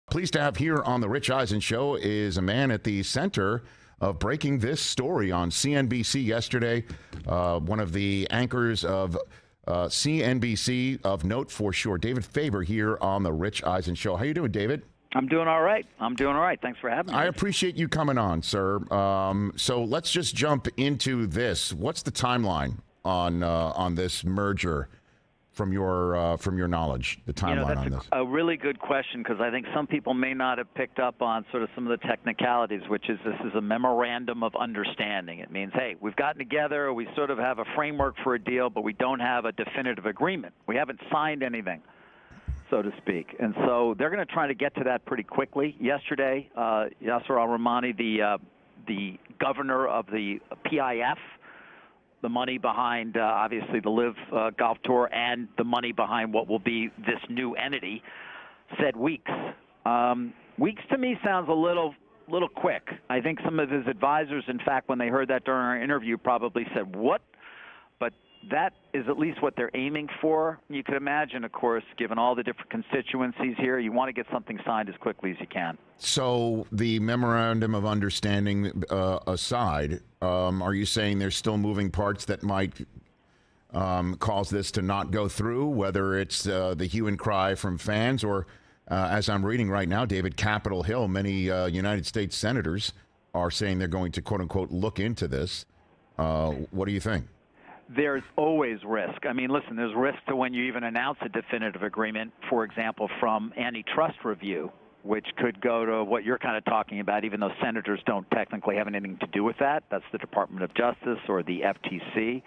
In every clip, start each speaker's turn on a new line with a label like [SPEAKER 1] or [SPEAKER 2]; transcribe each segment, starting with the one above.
[SPEAKER 1] Pleased to have here on the Rich Eisen Show is a man at the center of breaking this story on CNBC yesterday. One of the anchors of CNBC of note for sure, David Faber here on the Rich Eisen Show. How you doing, David?
[SPEAKER 2] I'm doing all right. Thanks for having me.
[SPEAKER 1] I appreciate you coming on, sir. So let's just jump into this. What's the timeline on this merger? From your knowledge, the timeline on this?
[SPEAKER 2] That's a really good question, because I think some people may not have picked up on sort of some of the technicalities, which is this is a memorandum of understanding. It means, hey, we've gotten together, we sort of have a framework for a deal, but we don't have a definitive agreement. We haven't signed anything, so to speak. And so they're going to try to get to that pretty quickly. Yesterday, Yasser Al-Rahmani, the governor of the PIF, the money behind, obviously, the LIV Golf Tour and the money behind what will be this new entity, said weeks. Weeks to me sounds a little quick. I think some of his advisors, in fact, when they heard that during our interview, probably said, what? But that is at least what they're aiming for. You could imagine, of course, given all the different constituencies here, you want to get something signed as quickly as you can.
[SPEAKER 1] So the memorandum of understanding aside, are you saying there's still moving parts that might cause this to not go through, whether it's the hue and cry from fans or, as I'm reading right now, David, Capitol Hill, many United States senators are saying they're going to, quote unquote, look into this. What do you think?
[SPEAKER 2] There's always risk. I mean, listen, there's risk to when you even announce a definitive agreement, for example, from antitrust review, which could go to what you're kind of talking about, even though senators don't technically have anything to do with that. That's the Department of Justice or the FTC.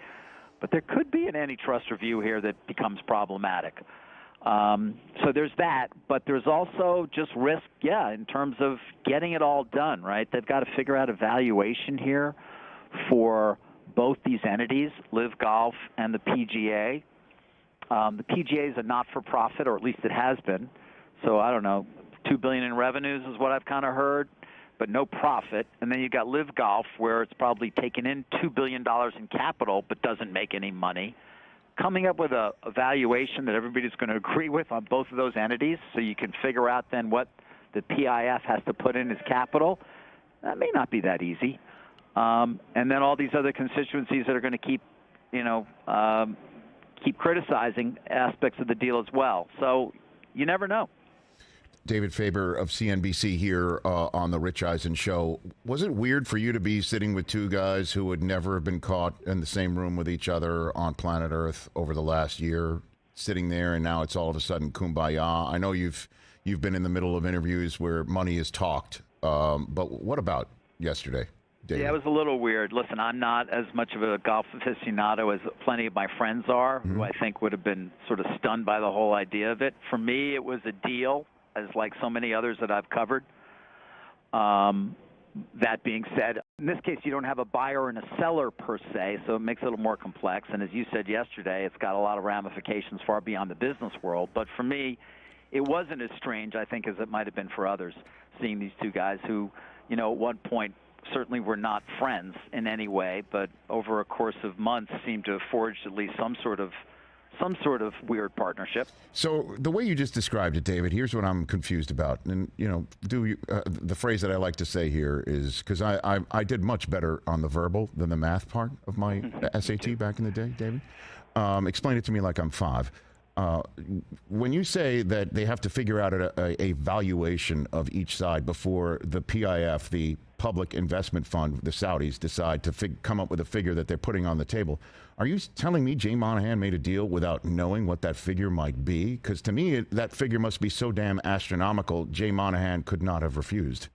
[SPEAKER 2] But there could be an antitrust review here that becomes problematic. So there's that. But there's also just risk, in terms of getting it all done, right? They've got to figure out a valuation here for both these entities, LIV Golf and the PGA. The PGA is a not-for-profit, or at least it has been. So I don't know, $2 billion in revenues is what I've kind of heard, but no profit. And then you've got LIV Golf, where it's probably taken in $2 billion in capital, but doesn't make any money. Coming up with a valuation that everybody's going to agree with on both of those entities, so you can figure out then what the PIF has to put in as capital, that may not be that easy. And then all these other constituencies that are going to keep criticizing aspects of the deal as well. So you never know.
[SPEAKER 1] David Faber of CNBC here on the Rich Eisen Show. Was it weird for you to be sitting with two guys who would never have been caught in the same room with each other on planet Earth over the last year, sitting there, and now it's all of a sudden kumbaya? I know you've been in the middle of interviews where money is talked, but what about yesterday, David?
[SPEAKER 2] Yeah, it was a little weird. Listen, I'm not as much of a golf aficionado as plenty of my friends are, who I think would have been sort of stunned by the whole idea of it. For me, it was a deal, as like so many others that I've covered. That being said, in this case, you don't have a buyer and a seller per se, so it makes it a little more complex. And as you said yesterday, it's got a lot of ramifications far beyond the business world. But for me, it wasn't as strange, I think, as it might have been for others, seeing these two guys who, at one point, certainly were not friends in any way, but over a course of months seemed to have forged at least some sort of weird partnership.
[SPEAKER 1] So the way you just described it, David, here's what I'm confused about. And, the phrase that I like to say here is, because I did much better on the verbal than the math part of my SAT back in the day, David. Explain it to me like I'm 5. When you say that they have to figure out a valuation of each side before the PIF, the Public Investment Fund, the Saudis, decide to come up with a figure that they're putting on the table, are you telling me Jay Monahan made a deal without knowing what that figure might be? Because to me, that figure must be so damn astronomical, Jay Monahan could not have refused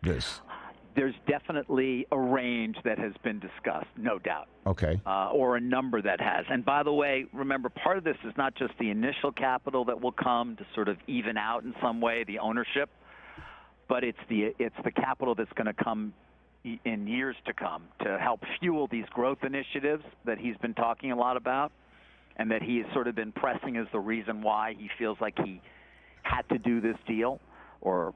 [SPEAKER 1] this.
[SPEAKER 2] There's definitely a range that has been discussed, no doubt.
[SPEAKER 1] Okay.
[SPEAKER 2] Or a number that has. And by the way, remember, part of this is not just the initial capital that will come to sort of even out in some way the ownership, but it's the capital that's going to come in years to come to help fuel these growth initiatives that he's been talking a lot about, and that he has sort of been pressing as the reason why he feels like he had to do this deal or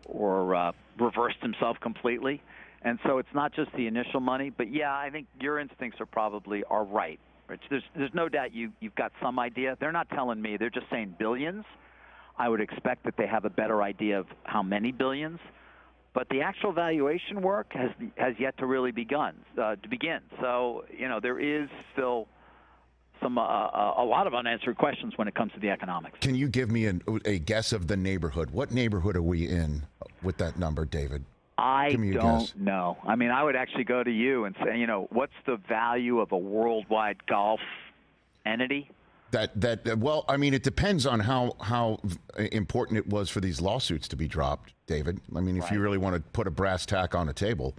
[SPEAKER 2] reversed himself completely. And so it's not just the initial money, but yeah, I think your instincts are right, Rich. There's no doubt you've got some idea. They're not telling me; they're just saying billions. I would expect that they have a better idea of how many billions. But the actual valuation work has yet to really begin. So, there is still a lot of unanswered questions when it comes to the economics.
[SPEAKER 1] Can you give me a guess of the neighborhood? What neighborhood are we in with that number, David?
[SPEAKER 2] I don't know. I mean, I would actually go to you and say, what's the value of a worldwide golf entity?
[SPEAKER 1] Well, I mean, it depends on how important it was for these lawsuits to be dropped, David. I mean, if you really want to put a brass tack on the table.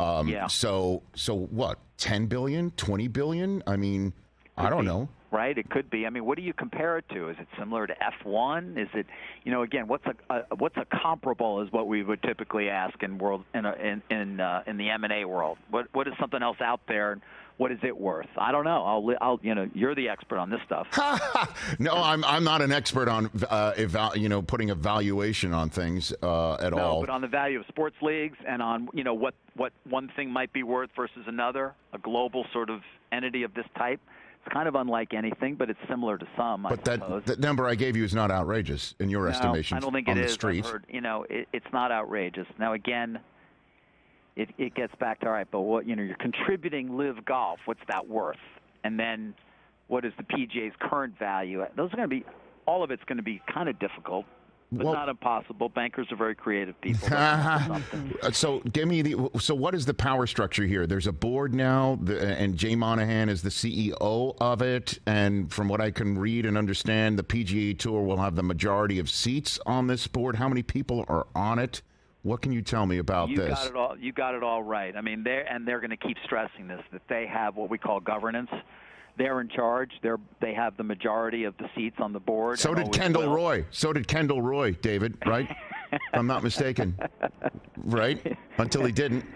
[SPEAKER 2] Yeah.
[SPEAKER 1] So what, 10 billion, 20 billion? I mean, I don't know.
[SPEAKER 2] Right? It could be. I mean, what do you compare it to? Is it similar to F1? Is it, again, what's a comparable is what we would typically ask in the M&A world. What is something else out there? And what is it worth? I don't know. You're the expert on this stuff.
[SPEAKER 1] No, I'm not an expert on putting a valuation on things at all.
[SPEAKER 2] No, but on the value of sports leagues and on what one thing might be worth versus another, a global sort of entity of this type. It's kind of unlike anything, but it's similar to some.
[SPEAKER 1] But that number I gave you is not outrageous in your estimation.
[SPEAKER 2] I don't think it is. I've heard, it's not outrageous. Now, again, it gets back to, all right, but what you're contributing LIV Golf. What's that worth? And then, what is the PGA's current value? Those are going to be. All of it's going to be kind of difficult. But not impossible. Bankers are very creative people.
[SPEAKER 1] So what is the power structure here? There's a board now, and Jay Monahan is the CEO of it. And from what I can read and understand, the PGA Tour will have the majority of seats on this board. How many people are on it? What can you tell me about this?
[SPEAKER 2] You got it all right. I mean, they're going to keep stressing this, that they have what we call governance. They're in charge. They have the majority of the seats on the board.
[SPEAKER 1] So did Kendall Roy. So did Kendall Roy, David, right? If I'm not mistaken. Right? Until he didn't.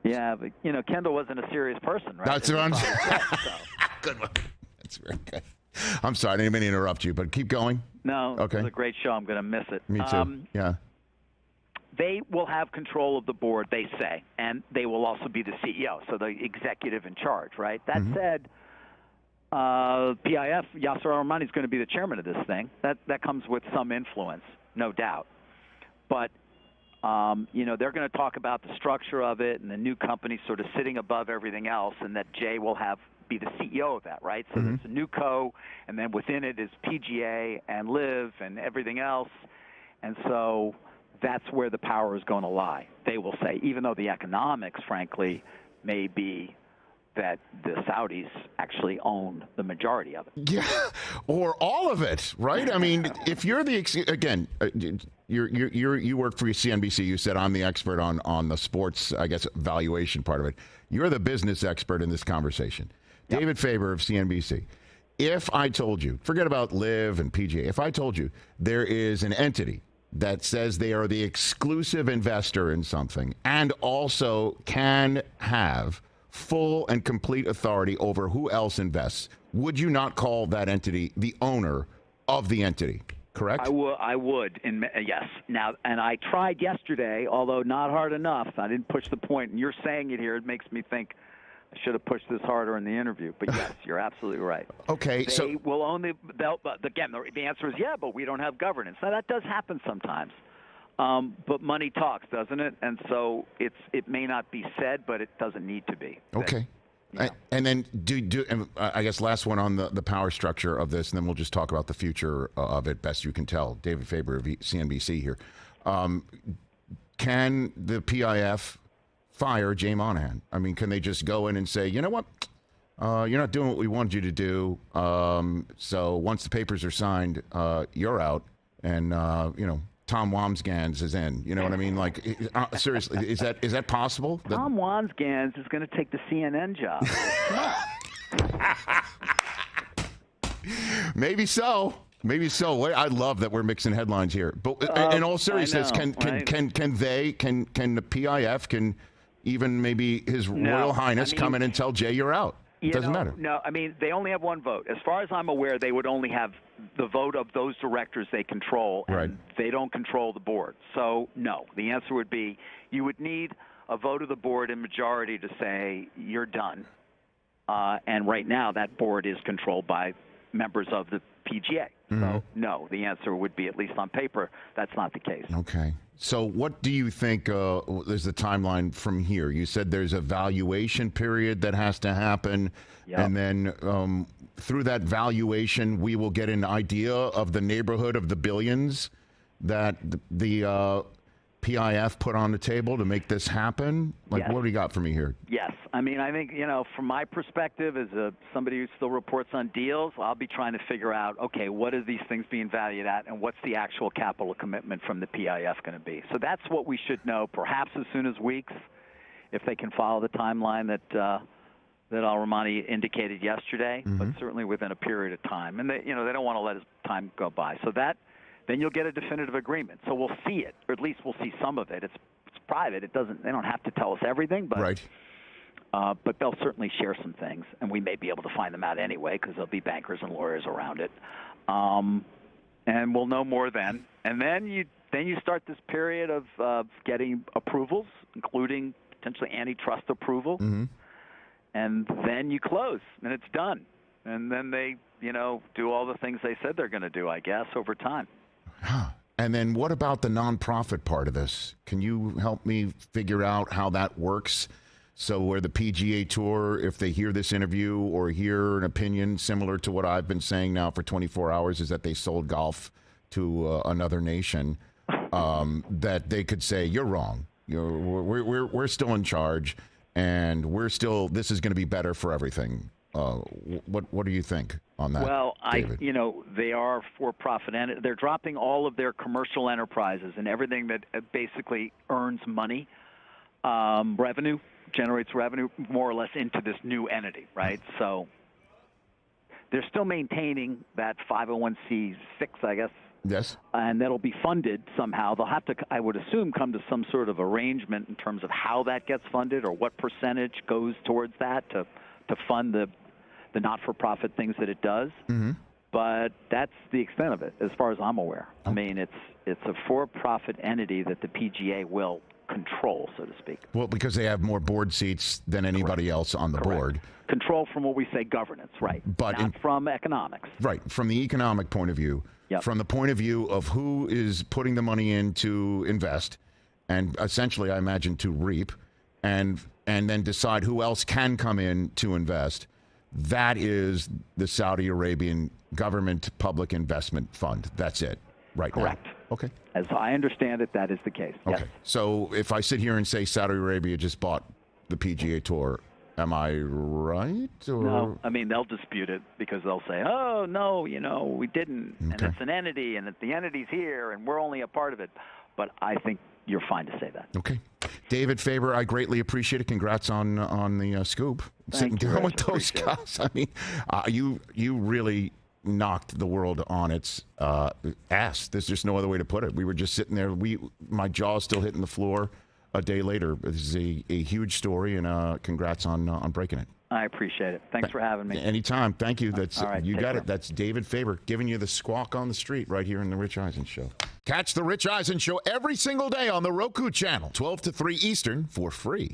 [SPEAKER 2] Yeah, but, Kendall wasn't a serious person, right?
[SPEAKER 1] That's what I'm saying. Good one. That's very good. I'm sorry. I didn't mean to interrupt you, but keep going.
[SPEAKER 2] No,
[SPEAKER 1] okay.
[SPEAKER 2] It was a great show. I'm going to miss it.
[SPEAKER 1] Me too. Yeah.
[SPEAKER 2] They will have control of the board, they say, and they will also be the CEO, so the executive in charge, right? That said, PIF, Yasser Armani is going to be the chairman of this thing. That comes with some influence, no doubt. But, they're going to talk about the structure of it and the new company sort of sitting above everything else, and that Jay will be the CEO of that, right? So there's a new co, and then within it is PGA and LIV and everything else. And so that's where the power is going to lie, they will say, even though the economics, frankly, may be that the Saudis actually own the majority of it.
[SPEAKER 1] Yeah, or all of it, right? I mean, if you're you work for CNBC. You said I'm the expert on the sports, I guess, valuation part of it. You're the business expert in this conversation. Yep. David Faber of CNBC. If I told you, forget about LIV and PGA, if I told you there is an entity that says they are the exclusive investor in something and also can have full and complete authority over who else invests, would you not call that entity the owner of the entity? Correct?
[SPEAKER 2] I would. Yes. Now, and I tried yesterday, although not hard enough. I didn't push the point. And you're saying it here. It makes me think I should have pushed this harder in the interview. But yes, you're absolutely right.
[SPEAKER 1] Okay.
[SPEAKER 2] They will only. Again, the answer is yeah, but we don't have governance. Now that does happen sometimes. But money talks, doesn't it? And so it may not be said, but it doesn't need to be.
[SPEAKER 1] Okay. And then I guess last one on the power structure of this, and then we'll just talk about the future of it best you can tell. David Faber of CNBC here. Can the PIF fire Jay Monahan? I mean, can they just go in and say, you know what? You're not doing what we wanted you to do. So once the papers are signed, you're out. And, Tom Wamsgans is in. You know what I mean? Like, seriously, is that possible?
[SPEAKER 2] Tom Wamsgans is going to take the CNN job.
[SPEAKER 1] Maybe so. I love that we're mixing headlines here. But in all seriousness, can the PIF, can even maybe His Royal Highness come in and tell Jay you're out? It doesn't matter.
[SPEAKER 2] No, I mean, they only have one vote. As far as I'm aware, they would only have the vote of those directors they control, and they don't control the board. So, no. The answer would be you would need a vote of the board in majority to say you're done. And right now, that board is controlled by members of the PGA. So, no, the answer would be, at least on paper, that's not the case.
[SPEAKER 1] Okay. So what do you think is the timeline from here? You said there's a valuation period that has to happen, and then through that valuation, we will get an idea of the neighborhood of the billions that the PIF put on the table to make this happen? Like, what do you got for me here?
[SPEAKER 2] Yes. I mean, I think, from my perspective, as somebody who still reports on deals, I'll be trying to figure out, okay, what are these things being valued at, and what's the actual capital commitment from the PIF going to be? So that's what we should know, perhaps as soon as weeks, if they can follow the timeline that Al-Rahmani indicated yesterday, but certainly within a period of time. And they don't want to let his time go by. So then you'll get a definitive agreement. So we'll see it, or at least we'll see some of it. It's private. They don't have to tell us everything, but
[SPEAKER 1] right.
[SPEAKER 2] But they'll certainly share some things, and we may be able to find them out anyway because there'll be bankers and lawyers around it. And we'll know more then. And then you start this period of getting approvals, including potentially antitrust approval, and then you close, and it's done. And then they, do all the things they said they're going to do, I guess, over time.
[SPEAKER 1] And then what about the nonprofit part of this? Can you help me figure out how that works? So where the PGA Tour, if they hear this interview or hear an opinion similar to what I've been saying now for 24 hours, is that they sold golf to another nation, that they could say, you're wrong. We're still in charge, and this is going to be better for everything. What do you think on that?
[SPEAKER 2] Well,
[SPEAKER 1] David?
[SPEAKER 2] they are for-profit, and they're dropping all of their commercial enterprises and everything that basically earns money, revenue, generates revenue, more or less into this new entity, right? So they're still maintaining that 501c6, I guess.
[SPEAKER 1] Yes. And
[SPEAKER 2] that'll be funded somehow. They'll have to, I would assume, come to some sort of arrangement in terms of how that gets funded or what percentage goes towards that to fund the not-for-profit things that it does. But that's the extent of it, as far as I'm aware. I mean, it's a for-profit entity that the PGA will control, so to speak.
[SPEAKER 1] Well, because they have more board seats than anybody else on the board.
[SPEAKER 2] Control from what we say governance, right?
[SPEAKER 1] But
[SPEAKER 2] not from economics.
[SPEAKER 1] Right. From the economic point of view, from the point of view of who is putting the money in to invest, and essentially, I imagine, to reap, and then decide who else can come in to invest. That is the Saudi Arabian Government Public Investment Fund. That's it, right?
[SPEAKER 2] Correct.
[SPEAKER 1] Now. Okay.
[SPEAKER 2] As I understand it, that is the case.
[SPEAKER 1] Okay.
[SPEAKER 2] Yes.
[SPEAKER 1] So if I sit here and say Saudi Arabia just bought the PGA Tour, am I right? Or?
[SPEAKER 2] No. I mean, they'll dispute it because they'll say, oh, no, we didn't. Okay. And it's an entity, and the entity's here, and we're only a part of it. But I think you're fine to say that.
[SPEAKER 1] Okay. David Faber, I greatly appreciate it. Congrats on the scoop. Sitting down with those guys. I mean, you really knocked the world on its ass. There's just no other way to put it. We were just sitting there. My jaw's still hitting the floor a day later. This is a huge story, and congrats on breaking it.
[SPEAKER 2] I appreciate it. Thanks for having me.
[SPEAKER 1] Anytime. Thank you. That's
[SPEAKER 2] right,
[SPEAKER 1] you got
[SPEAKER 2] care.
[SPEAKER 1] it. That's David Faber giving you the squawk on the street right here in the Rich Eisen Show. Catch the Rich Eisen Show every single day on the Roku channel, 12 to 3 Eastern, for free.